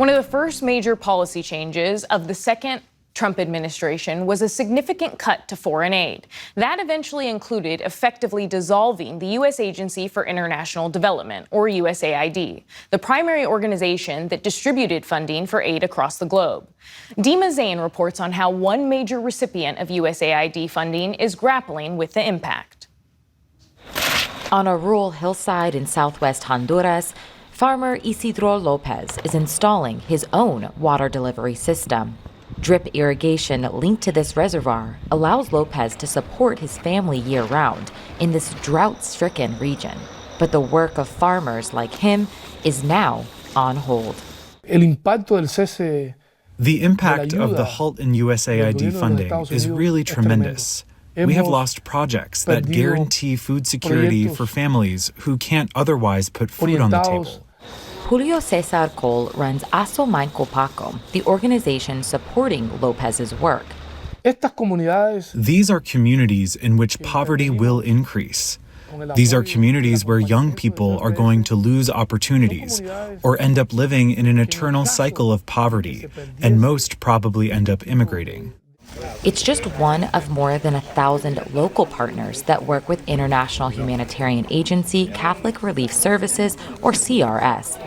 One of the first major policy changes of the second Trump administration was a significant cut to foreign aid. That eventually included effectively dissolving the U.S. Agency for International Development, or USAID, the primary organization that distributed funding for aid across the globe. Dima Zain reports on how one major recipient of USAID funding is grappling with the impact. On a rural hillside in southwest Honduras, farmer Isidro Lopez is installing his own water delivery system. Drip irrigation linked to this reservoir allows Lopez to support his family year-round in this drought-stricken region. But the work of farmers like him is now on hold. The impact of the halt in USAID funding is really tremendous. We have lost projects that guarantee food security for families who can't otherwise put food on the table. Julio Cesar Cole runs Aso Main Copaco, the organization supporting Lopez's work. These are communities in which poverty will increase. These are communities where young people are going to lose opportunities or end up living in an eternal cycle of poverty, and most probably end up immigrating. It's just one of more than 1,000 local partners that work with International Humanitarian Agency Catholic Relief Services, or CRS.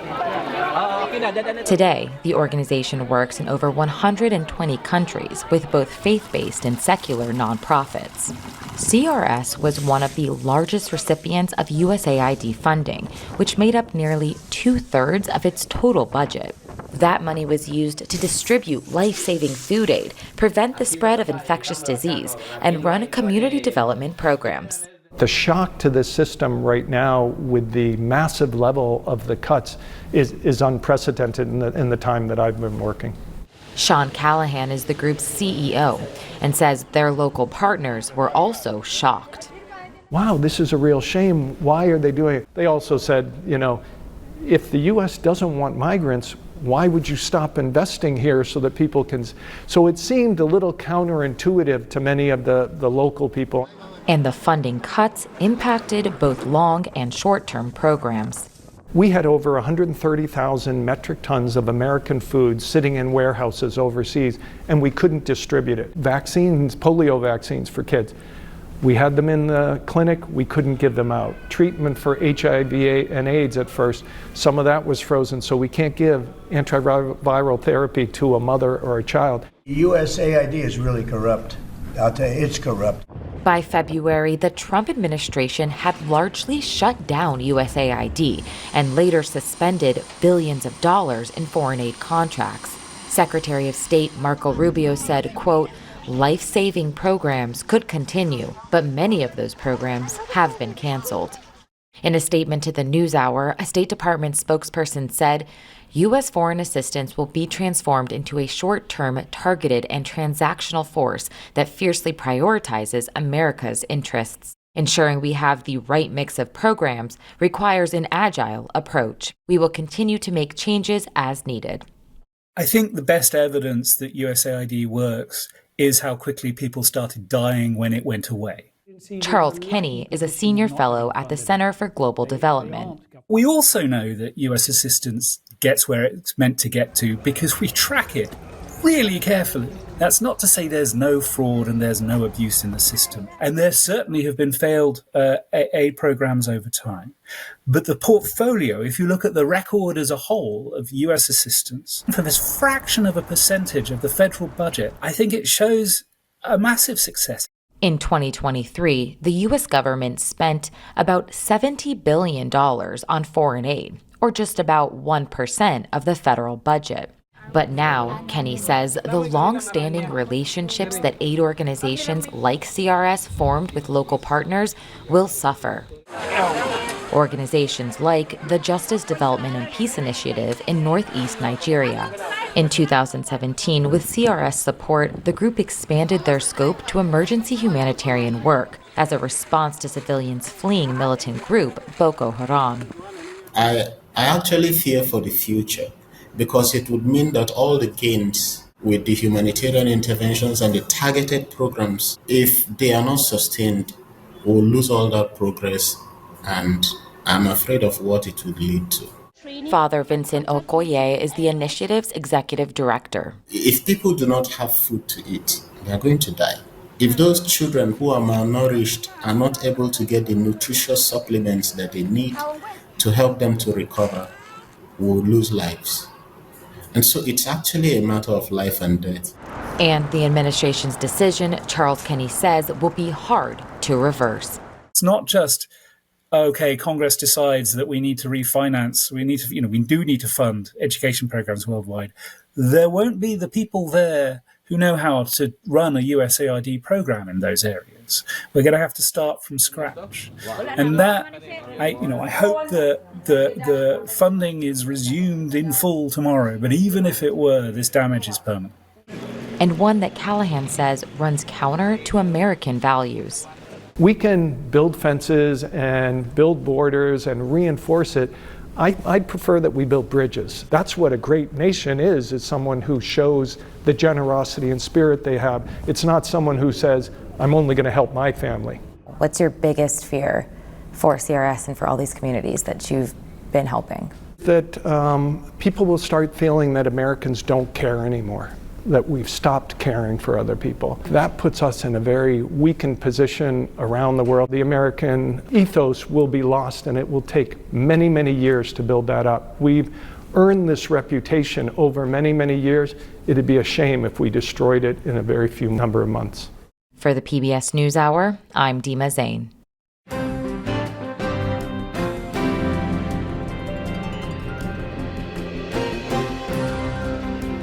Today, the organization works in over 120 countries with both faith-based and secular nonprofits. CRS was one of the largest recipients of USAID funding, which made up nearly 2/3 of its total budget. That money was used to distribute life-saving food aid, prevent the spread of infectious disease, and run community development programs. The shock to the system right now with the massive level of the cuts is unprecedented in the time that I've been working. Sean Callahan is the group's CEO and says their local partners were also shocked. Wow, this is a real shame. Why are they doing it? They also said, if the U.S. doesn't want migrants, why would you stop investing here so that people can... So it seemed a little counterintuitive to many of the local people. And the funding cuts impacted both long and short-term programs. We had over 130,000 metric tons of American food sitting in warehouses overseas, and we couldn't distribute it. Vaccines, polio vaccines for kids. We had them in the clinic, we couldn't give them out. Treatment for HIV and AIDS at first, some of that was frozen, so we can't give antiviral therapy to a mother or a child. USAID is really corrupt. I'll tell you, it's corrupt. By February, the Trump administration had largely shut down USAID and later suspended billions of dollars in foreign aid contracts. Secretary of State Marco Rubio said, quote, life-saving programs could continue, but many of those programs have been canceled. In a statement to the NewsHour, a State Department spokesperson said, U.S. foreign assistance will be transformed into a short-term, targeted, and transactional force that fiercely prioritizes America's interests. Ensuring we have the right mix of programs requires an agile approach. We will continue to make changes as needed. I think the best evidence that USAID works is how quickly people started dying when it went away. Charles Kenny is a senior fellow at the Center for Global Development. We also know that U.S. assistance gets where it's meant to get to because we track it really carefully. That's not to say there's no fraud and there's no abuse in the system. And there certainly have been failed aid programs over time. But the portfolio, if you look at the record as a whole of U.S. assistance, for this fraction of a percentage of the federal budget, I think it shows a massive success. In 2023, the U.S. government spent about $70 billion on foreign aid, or just about 1% of the federal budget. But now, Kenny says, the long-standing relationships that aid organizations like CRS formed with local partners will suffer. Organizations like the Justice, Development, and Peace Initiative in northeast Nigeria. In 2017, with CRS support, the group expanded their scope to emergency humanitarian work as a response to civilians fleeing militant group Boko Haram. I actually fear for the future because it would mean that all the gains with the humanitarian interventions and the targeted programs, if they are not sustained, we'll lose all that progress, and I'm afraid of what it would lead to. Father Vincent Okoye is the initiative's executive director. If people do not have food to eat, they are going to die. If those children who are malnourished are not able to get the nutritious supplements that they need to help them to recover, we will lose lives. And so it's actually a matter of life and death. And the administration's decision, Charles Kenny says, will be hard to reverse. It's not just, okay, Congress decides that we need to refinance, we do need to fund education programs worldwide. There won't be the people there who know how to run a USAID program in those areas. We're going to have to start from scratch. And that, I hope that the funding is resumed in full tomorrow, but even if it were, this damage is permanent. And one that Callahan says runs counter to American values. We can build fences and build borders and reinforce it. I'd prefer that we build bridges. That's what a great nation is someone who shows the generosity and spirit they have. It's not someone who says, I'm only going to help my family. What's your biggest fear for CRS and for all these communities that you've been helping? That people will start feeling that Americans don't care anymore, that we've stopped caring for other people. That puts us in a very weakened position around the world. The American ethos will be lost, and it will take many, many years to build that up. We've earned this reputation over many, many years. It'd be a shame if we destroyed it in a very few number of months. For the PBS NewsHour, I'm Dima Zain.